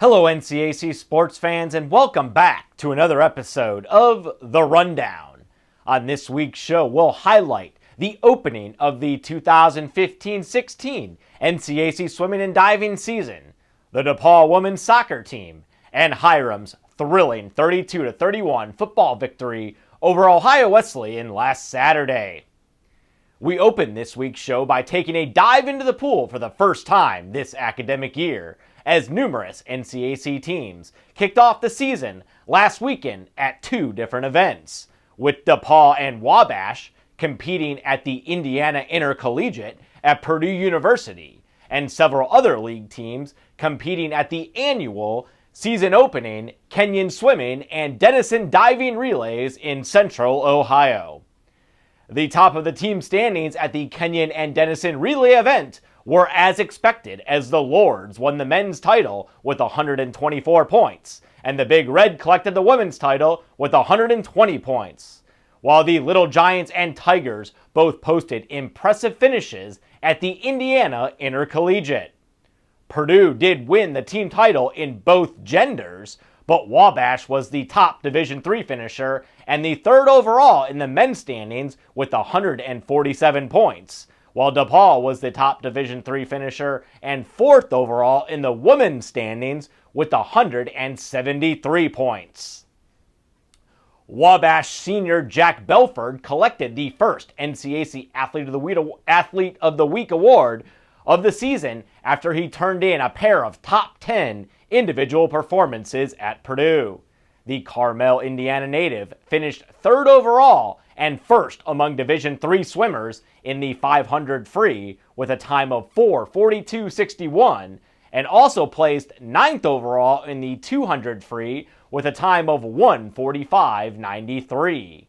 Hello NCAC sports fans, and welcome back to another episode of The Rundown. On this week's show, we'll highlight the opening of the 2015-16 NCAC Swimming and Diving season, the DePauw women's soccer team, and Hiram's thrilling 32-31 football victory over Ohio Wesleyan last Saturday. We open this week's show by taking a dive into the pool for the first time this academic year, as numerous NCAC teams kicked off the season last weekend at two different events, with DePauw and Wabash competing at the Indiana Intercollegiate at Purdue University, and several other league teams competing at the annual season opening Kenyon Swimming and Denison Diving Relays in Central Ohio. The top of the team standings at the Kenyon and Denison Relay event were as expected, as the Lords won the men's title with 124 points, and the Big Red collected the women's title with 120 points, while the Little Giants and Tigers both posted impressive finishes at the Indiana Intercollegiate. Purdue did win the team title in both genders, but Wabash was the top Division III finisher and the third overall in the men's standings with 147 points, while DePauw was the top Division III finisher and fourth overall in the women's standings with 173 points. Wabash senior Jack Belford collected the first NCAC Athlete of the Week award of the season after he turned in a pair of top 10 individual performances at Purdue. The Carmel, Indiana native finished third overall and first among Division III swimmers in the 500 free with a time of 4:42.61, and also placed ninth overall in the 200 free with a time of 1:45.93.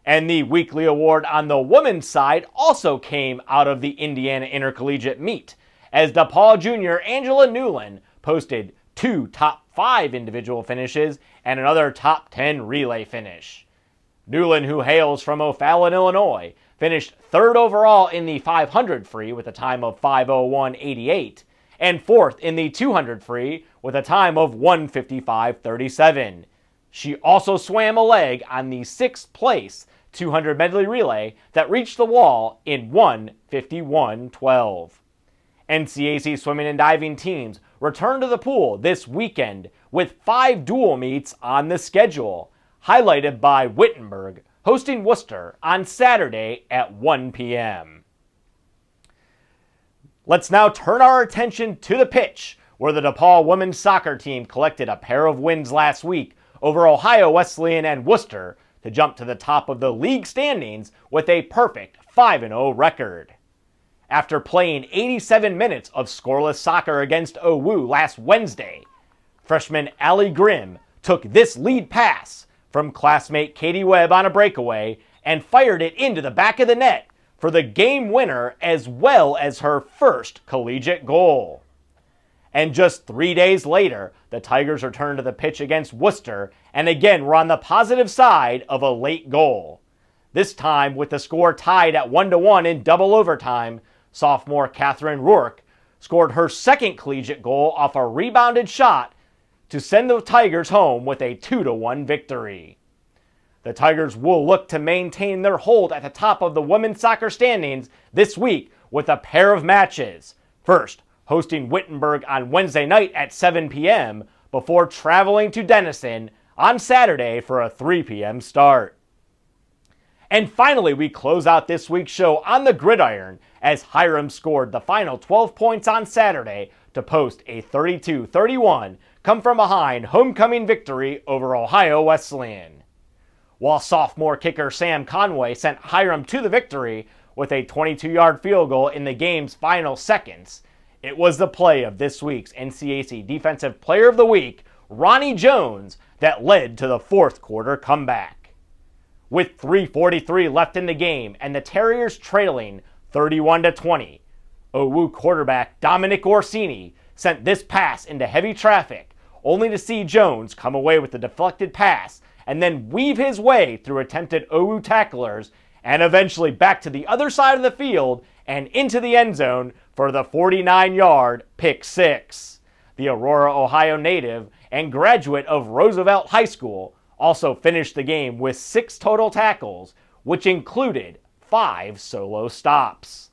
And the weekly award on the women's side also came out of the Indiana Intercollegiate meet, as DePauw junior Angela Newland posted two top 5 individual finishes and another top 10 relay finish. Newland, who hails from O'Fallon, Illinois, finished third overall in the 500 free with a time of 5:01.88, and fourth in the 200 free with a time of 1:55.37. She also swam a leg on the 6th place 200 medley relay that reached the wall in 1:51.12. NCAC swimming and diving teams return to the pool this weekend with 5 dual meets on the schedule, highlighted by Wittenberg hosting Worcester on Saturday at 1 p.m. Let's now turn our attention to the pitch, where the DePauw women's soccer team collected a pair of wins last week over Ohio Wesleyan and Worcester to jump to the top of the league standings with a perfect 5-0 record. After playing 87 minutes of scoreless soccer against OWU last Wednesday, freshman Allie Grimm took this lead pass from classmate Katie Webb on a breakaway and fired it into the back of the net for the game winner as well as her first collegiate goal. And just 3 days later, the Tigers returned to the pitch against Worcester and again were on the positive side of a late goal. This time, with the score tied at 1-1 in double overtime, sophomore Catherine Rourke scored her second collegiate goal off a rebounded shot to send the Tigers home with a 2-1 victory. The Tigers will look to maintain their hold at the top of the women's soccer standings this week with a pair of matches. First, hosting Wittenberg on Wednesday night at 7 p.m. before traveling to Denison on Saturday for a 3 p.m. start. And finally, we close out this week's show on the gridiron as Hiram scored the final 12 points on Saturday to post a 32-31 come-from-behind homecoming victory over Ohio Wesleyan. While sophomore kicker Sam Conway sent Hiram to the victory with a 22-yard field goal in the game's final seconds, it was the play of this week's NCAC Defensive Player of the Week, Ronnie Jones, that led to the fourth quarter comeback. With 3:43 left in the game and the Terriers trailing 31-20, OWU quarterback Dominic Orsini sent this pass into heavy traffic, only to see Jones come away with the deflected pass and then weave his way through attempted OWU tacklers and eventually back to the other side of the field and into the end zone for the 49-yard pick six. the Aurora, Ohio native and graduate of Roosevelt High School, also finished the game with 6 total tackles, which included 5 solo stops.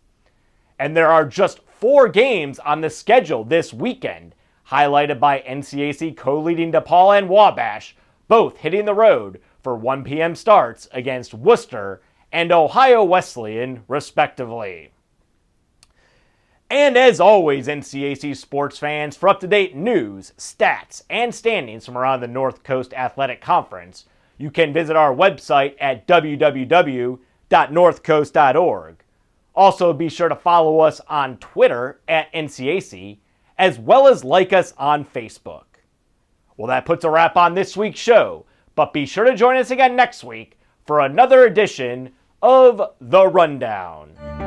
And there are just 4 games on the schedule this weekend, highlighted by NCAC co-leading DePauw and Wabash, both hitting the road for 1 p.m. starts against Worcester and Ohio Wesleyan, respectively. And as always, NCAC sports fans, for up-to-date news, stats, and standings from around the North Coast Athletic Conference, you can visit our website at www.northcoast.org. Also, be sure to follow us on Twitter at NCAC, as well as like us on Facebook. Well, that puts a wrap on this week's show, but be sure to join us again next week for another edition of The Rundown.